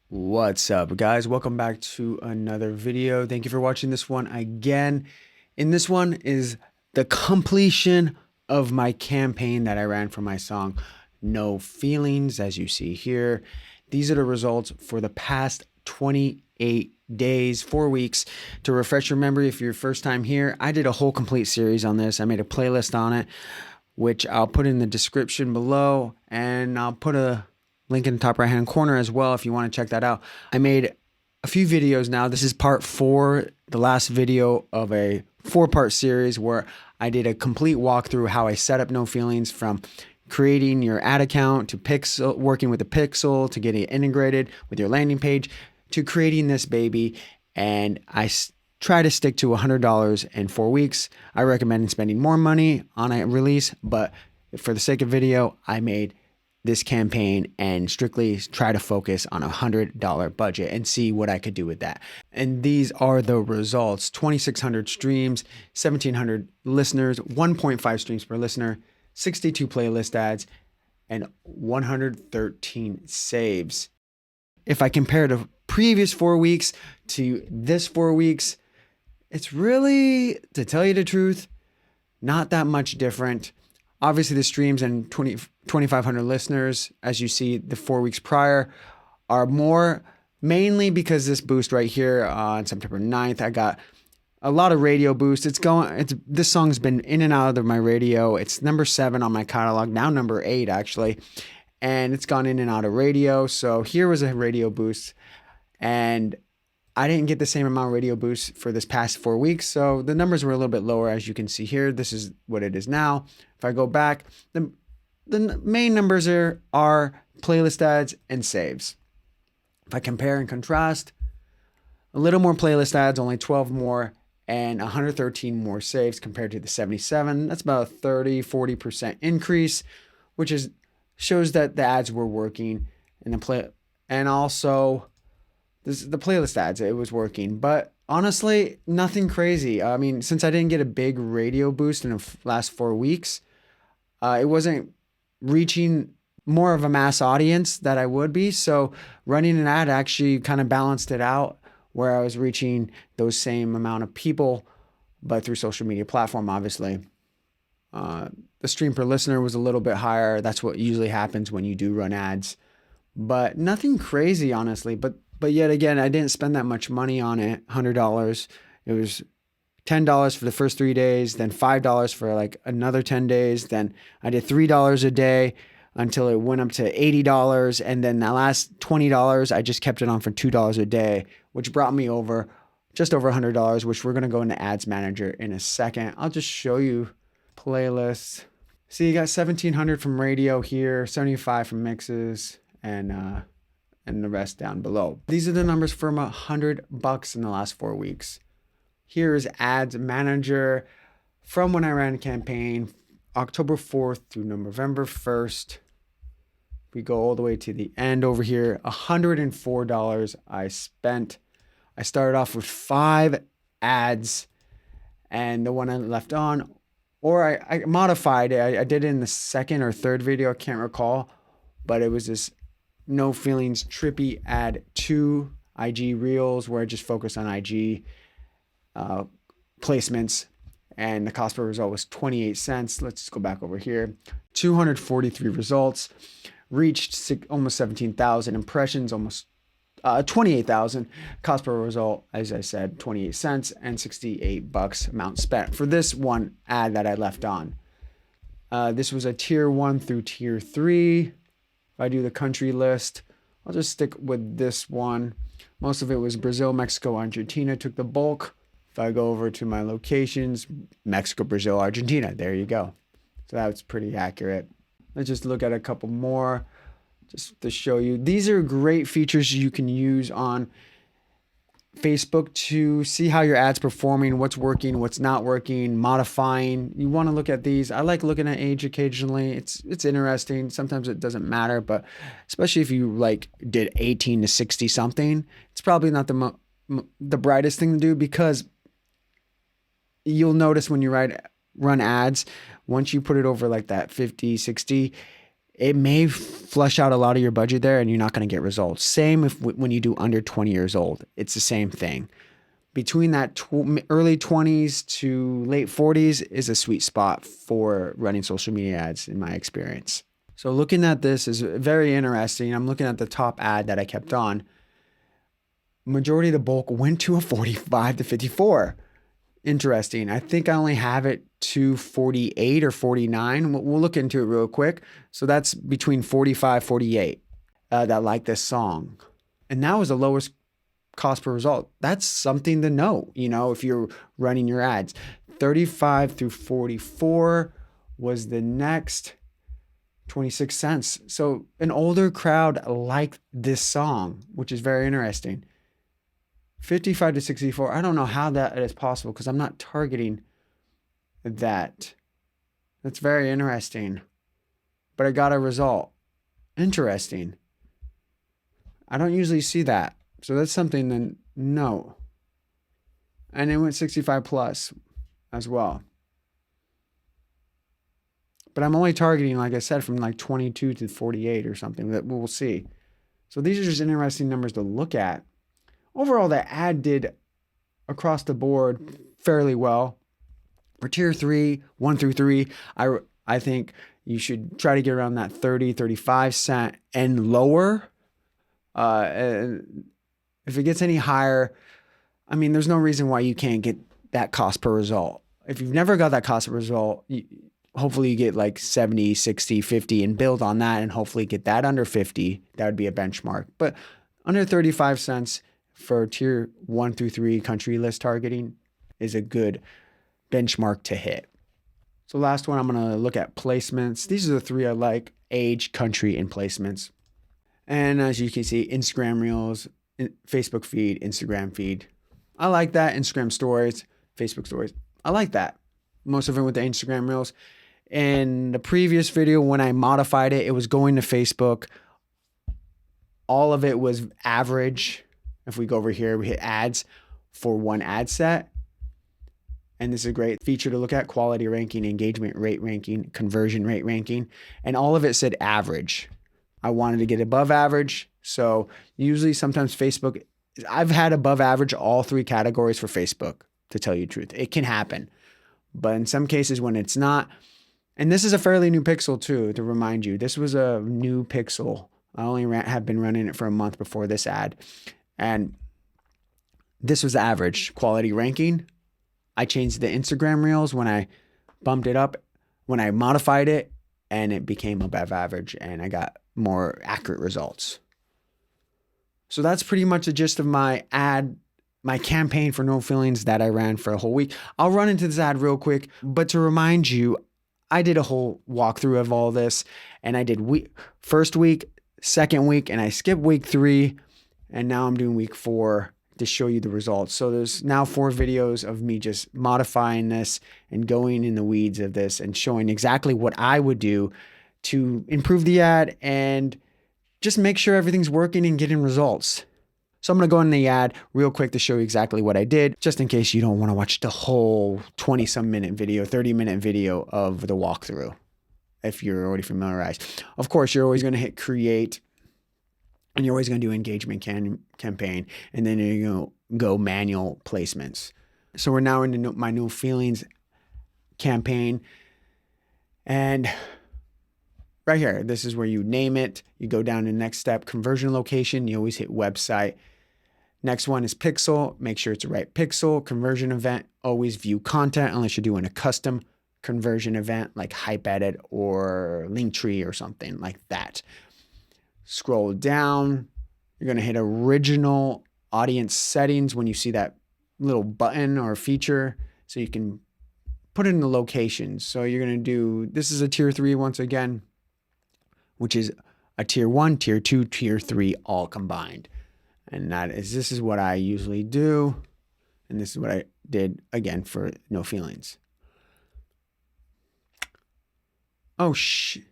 What's up, guys? Welcome back to another video. Thank you for watching this one again. In this one is the completion of my campaign that I ran for my song No Feelings, as you see here. These are the results for the past 28 days, 4 weeks. To refresh your memory, if you're first time here, I did a whole complete series on this. I made a playlist on it, which I'll put in the description below, and I'll put a link in the top right hand corner as well if you want to check that out. I made a few videos now. This is part 4, the last video of a 4-part series where I did a complete walkthrough how I set up No Feelings, from creating your ad account to pixel, working with the pixel, to getting it integrated with your landing page, to creating this baby. And I try to stick to $100 in 4 weeks. I recommend spending more money on a release, but for the sake of video, I made this campaign and strictly try to focus on $100 budget and see what I could do with that. And these are the results: 2,600 streams, 1,700 listeners, 1.5 streams per listener, 62 playlist ads, and 113 saves. If I compare the previous 4 weeks to this 4 weeks, it's really, to tell you the truth, not that much different. Obviously, the streams and 2,500 listeners, as you see the 4 weeks prior, are more, mainly because this boost right here on September 9th, I got a lot of radio boost. This song's been in and out of my radio. It's number 7 on my catalog, now number 8 actually, and it's gone in and out of radio. So here was a radio boost, and I didn't get the same amount of radio boost for this past 4 weeks, so the numbers were a little bit lower, as you can see here. This is what it is now. If I go back, the main numbers are playlist ads and saves. If I compare and contrast, a little more playlist ads, only 12 more, and 113 more saves compared to the 77. That's about a 30-40% increase, which shows that the ads were working in the play, and also the playlist ads, it was working. But honestly, nothing crazy. I mean, since I didn't get a big radio boost in the last 4 weeks, it wasn't reaching more of a mass audience that I would be. So running an ad actually kind of balanced it out, where I was reaching those same amount of people, but through social media platform, obviously. The stream per listener was a little bit higher. That's what usually happens when you do run ads, but nothing crazy, honestly. But yet again, I didn't spend that much money on it. $100. It was $10 for the first 3 days, then $5 for like another 10 days. Then I did $3 a day until it went up to $80. And then that last $20, I just kept it on for $2 a day, which brought me over just over $100, which we're going to go into Ads Manager in a second. I'll just show you playlists. See, you got 1,700 from radio here, 75 from mixes, and the rest down below. These are the numbers from $100 in the last 4 weeks. Here is Ads Manager from when I ran a campaign, October 4th through November 1st. We go all the way to the end over here, $104 I spent. I started off with 5 ads, and the one I left on, or I modified it. I did it in the second or third video, I can't recall, but it was this No Feelings trippy ad to IG Reels, where I just focused on IG placements, and the cost per result was 28 cents. Let's go back over here. 243 results, reached almost 17,000 impressions, almost 28,000. Cost per result, as I said, 28 cents, and $68 amount spent for this one ad that I left on. This was a tier 1 through tier 3. If I do the country list, I'll just stick with this one. Most of it was Brazil, Mexico, Argentina took the bulk. If I go over to my locations, Mexico, Brazil, Argentina, there you go. So that's pretty accurate. Let's just look at a couple more just to show you. These are great features you can use on Facebook to see how your ad's performing, what's working, what's not working, modifying. You want to look at these. I like looking at age occasionally. It's interesting. Sometimes it doesn't matter, but especially if you like did 18 to 60 something, it's probably not the brightest thing to do, because you'll notice when you run ads, once you put it over like that 50, 60, it may flush out a lot of your budget there and you're not going to get results. Same if when you do under 20 years old, it's the same thing. Between that early 20s to late 40s is a sweet spot for running social media ads in my experience. So looking at this is very interesting. I'm looking at the top ad that I kept on. Majority of the bulk went to a 45 to 54. Interesting. I think I only have it to 48 or 49. We'll look into it real quick. So that's between 45, 48 that like this song. And that was the lowest cost per result. That's something to know, if you're running your ads. 35 through 44 was the next, 26 cents. So an older crowd liked this song, which is very interesting. 55 to 64. I don't know how that is possible because I'm not targeting that. That's very interesting. But I got a result. Interesting. I don't usually see that. So that's something to know. And it went 65 plus as well. But I'm only targeting, like I said, from like 22 to 48 or something. That we'll see. So these are just interesting numbers to look at. Overall, the ad did across the board fairly well. For tier 3, 1 through 3, I think you should try to get around that 30, 35 cent and lower. If it gets any higher, I mean, there's no reason why you can't get that cost per result. If you've never got that cost per result, hopefully you get like 70, 60, 50 and build on that and hopefully get that under 50. That would be a benchmark. But under 35 cents for tier 1 through 3 country list targeting is a good benchmark to hit. So last one, I'm going to look at placements. These are the 3 I like: age, country, and placements. And as you can see, Instagram Reels, Facebook feed, Instagram feed. I like that. Instagram stories, Facebook stories. I like that. Most of it with the Instagram Reels. In the previous video, when I modified it, it was going to Facebook. All of it was average. If we go over here, we hit ads for one ad set. And this is a great feature to look at: quality ranking, engagement rate ranking, conversion rate ranking. And all of it said average. I wanted to get above average. So usually sometimes Facebook, I've had above average all 3 categories for Facebook, to tell you the truth. It can happen. But in some cases when it's not, and this is a fairly new pixel too, to remind you, this was a new pixel. I only have been running it for a month before this ad. And this was average quality ranking. I changed the Instagram Reels when I bumped it up, when I modified it, and it became above average and I got more accurate results. So that's pretty much the gist of my campaign for No Feelings that I ran for a whole week. I'll run into this ad real quick, but to remind you, I did a whole walkthrough of all this, and I did first week, second week, and I skipped week 3, and now I'm doing week 4 to show you the results. So there's now 4 videos of me just modifying this and going in the weeds of this and showing exactly what I would do to improve the ad and just make sure everything's working and getting results. So I'm going to go in the ad real quick to show you exactly what I did, just in case you don't want to watch the whole 20-some minute video, 30-minute video of the walkthrough, if you're already familiarized. Of course, you're always going to hit create, and you're always going to do engagement campaign, and then you're going to go manual placements. So we're now into my No Feelings campaign. And right here, this is where you name it. You go down to the next step, conversion location. You always hit website. Next one is pixel. Make sure it's the right pixel. Conversion event, always view content unless you're doing a custom conversion event like Hype Edit or Linktree or something like that. Scroll down. You're going to hit original audience settings when you see that little button or feature, so you can put it in the locations. So you're going to do, this is a tier 3 once again, which is a tier 1, tier 2, tier 3 all combined. And this is what I usually do. And this is what I did again for No Feelings. Oh, shoot,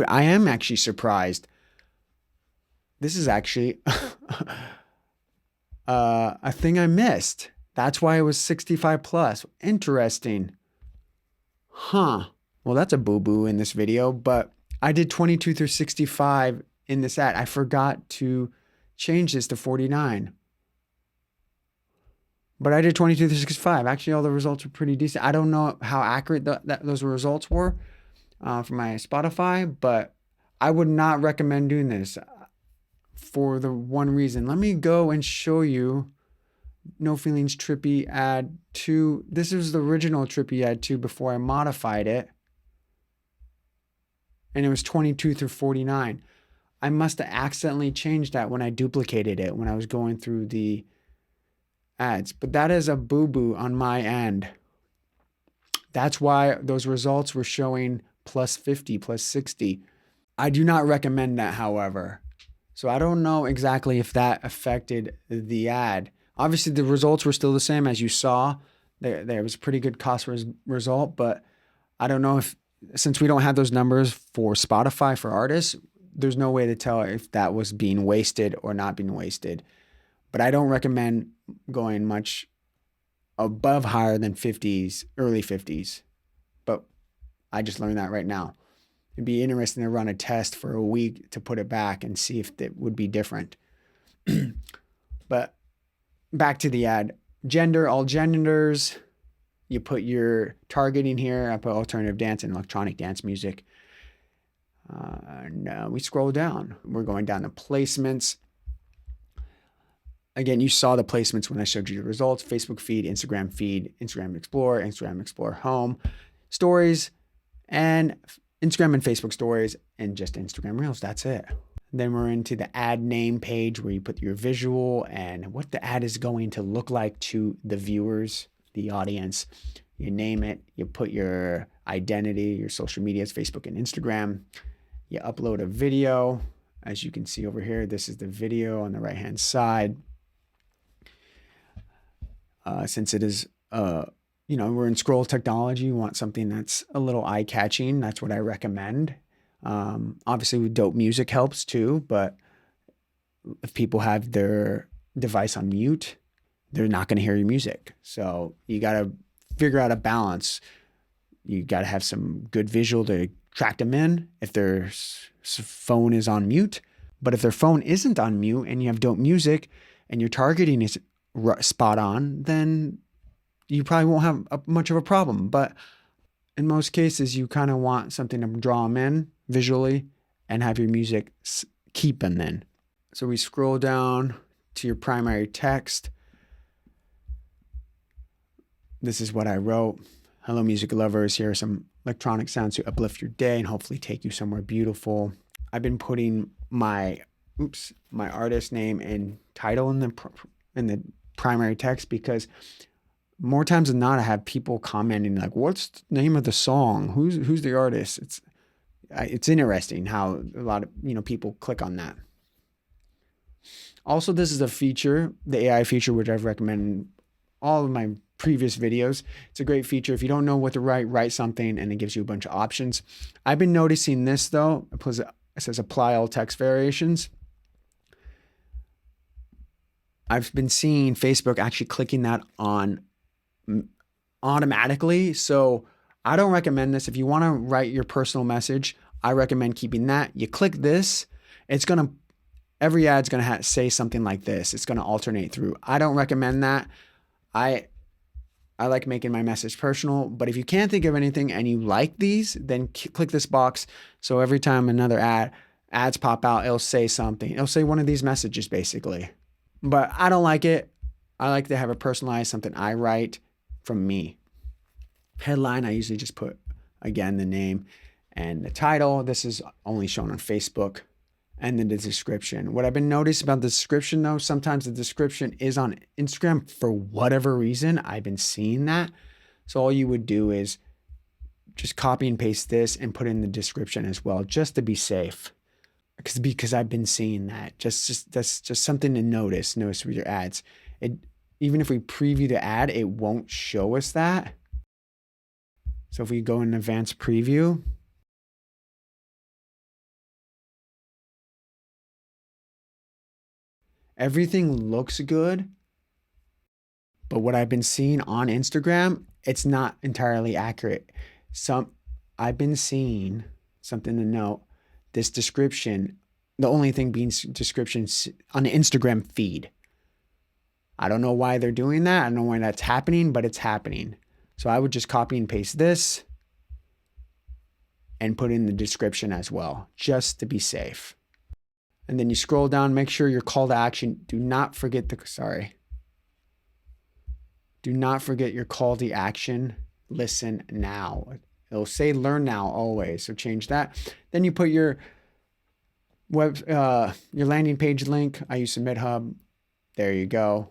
I am actually surprised. This is actually a thing I missed. That's why it was 65 plus. Interesting. Huh. Well, that's a boo-boo in this video, but I did 22 through 65 in this ad. I forgot to change this to 49. But I did 22 through 65. Actually, all the results were pretty decent. I don't know how accurate those results were for my Spotify, but I would not recommend doing this for the one reason. Let me go and show you No Feelings Trippy ad 2. This is the original Trippy ad 2 before I modified it. And it was 22 through 49. I must have accidentally changed that when I duplicated it when I was going through the ads. But that is a boo-boo on my end. That's why those results were showing plus 50, plus 60. I do not recommend that, however. So I don't know exactly if that affected the ad. Obviously, the results were still the same as you saw. There was a pretty good cost result, but I don't know if, since we don't have those numbers for Spotify for artists, there's no way to tell if that was being wasted or not being wasted. But I don't recommend going much above higher than 50s, early 50s. But I just learned that right now. It'd be interesting to run a test for a week to put it back and see if it would be different. But back to the ad. Gender, all genders. You put your targeting here. I put alternative dance and electronic dance music. We scroll down. We're going down to placements. Again, you saw the placements when I showed you the results. Facebook feed, Instagram Explorer, Instagram Explorer Home, Stories, and Instagram and Facebook Stories, and just Instagram Reels. That's it. Then we're into the ad name page where you put your visual and what the ad is going to look like to the viewers, the audience. You name it, you put your identity, your social medias, Facebook and Instagram. You upload a video. As you can see over here, this is the video on the right-hand side. Since it is, we're in scroll technology, you want something that's a little eye-catching. That's what I recommend. Obviously, with dope music helps too, but if people have their device on mute, they're not going to hear your music. So you got to figure out a balance. You got to have some good visual to attract them in if their phone is on mute. But if their phone isn't on mute and you have dope music and your targeting is spot on, then you probably won't have much of a problem. But in most cases, you kind of want something to draw them in visually and have your music keep them in. So we scroll down to your primary text. This is what I wrote. Hello, music lovers. Here are some electronic sounds to uplift your day and hopefully take you somewhere beautiful. I've been putting my artist name and title in the primary text because more times than not, I have people commenting like, "What's the name of the song? Who's the artist?" It's interesting how a lot of people click on that. Also, this is a feature, the AI feature, which I've recommended in all of my previous videos. It's a great feature. If you don't know what to write something, and it gives you a bunch of options. I've been noticing this though. It says apply all text variations. I've been seeing Facebook actually clicking that on automatically. So I don't recommend this. If you want to write your personal message, I recommend keeping that. You click this, every ad's going to say something like this. It's going to alternate through. I don't recommend that. I like making my message personal, but if you can't think of anything and you like these, then click this box. So every time another ads pop out, it'll say something. It'll say one of these messages basically. But I don't like it. I like to have it personalized, something I write from me. Headline, I usually just put, again, the name and the title. This is only shown on Facebook. And then the description. What I've been noticing about the description though, sometimes the description is on Instagram for whatever reason. I've been seeing that. So all you would do is just copy and paste this and put in the description as well, just to be safe. Because I've been seeing that. That's just something to notice with your ads. Even if we preview the ad, it won't show us that. So if we go in advanced preview, everything looks good, but what I've been seeing on Instagram, it's not entirely accurate. I've been seeing something to note. This description, the only thing being descriptions on the Instagram feed. I don't know why they're doing that. I don't know why that's happening, but it's happening. So I would just copy and paste this and put in the description as well, just to be safe. And then you scroll down, make sure your call to action, do not forget your call to action, listen now. It'll say learn now always, so change that. Then you put your your landing page link. I use Submit Hub. There you go.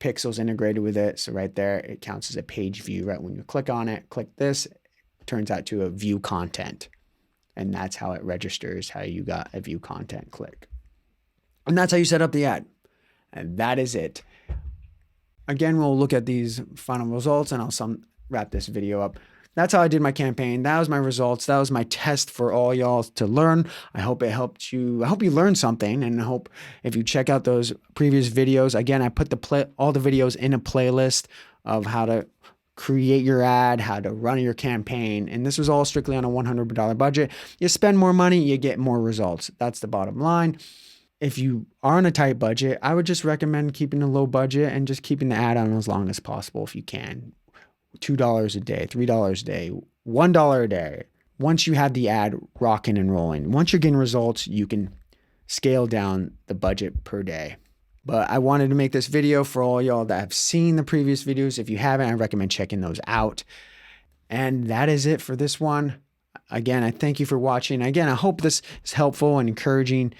Pixel's integrated with it, so right there, it counts as a page view. Right when you click on it, click this, it turns out to a view content. And that's how it registers how you got a view content click. And that's how you set up the ad. And that is it. Again, we'll look at these final results and I'll wrap this video up. That's how I did my campaign. That was my results. That was my test for all y'all to learn. I hope it helped you. I hope you learned something, and I hope if you check out those previous videos, again, I put all the videos in a playlist of how to create your ad, how to run your campaign. And this was all strictly on a $100 budget. You spend more money, you get more results. That's the bottom line. If you are on a tight budget, I would just recommend keeping a low budget and just keeping the ad on as long as possible if you can. $2 a day, $3 a day, $1 a day. Once you have the ad rocking and rolling, once you're getting results, you can scale down the budget per day. But I wanted to make this video for all y'all that have seen the previous videos. If you haven't, I recommend checking those out. And that is it for this one. Again, I thank you for watching. Again, I hope this is helpful and encouraging.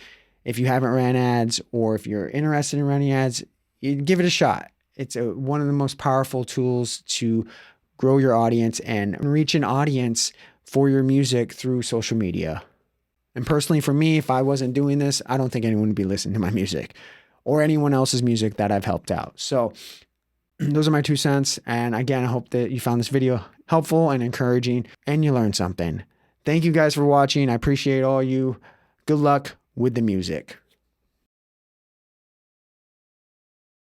If you haven't ran ads or if you're interested in running ads, give it a shot. It's one of the most powerful tools to grow your audience and reach an audience for your music through social media. And personally, for me, if I wasn't doing this, I don't think anyone would be listening to my music or anyone else's music that I've helped out. So those are my 2 cents. And again, I hope that you found this video helpful and encouraging and you learned something. Thank you guys for watching. I appreciate all you. Good luck with the music.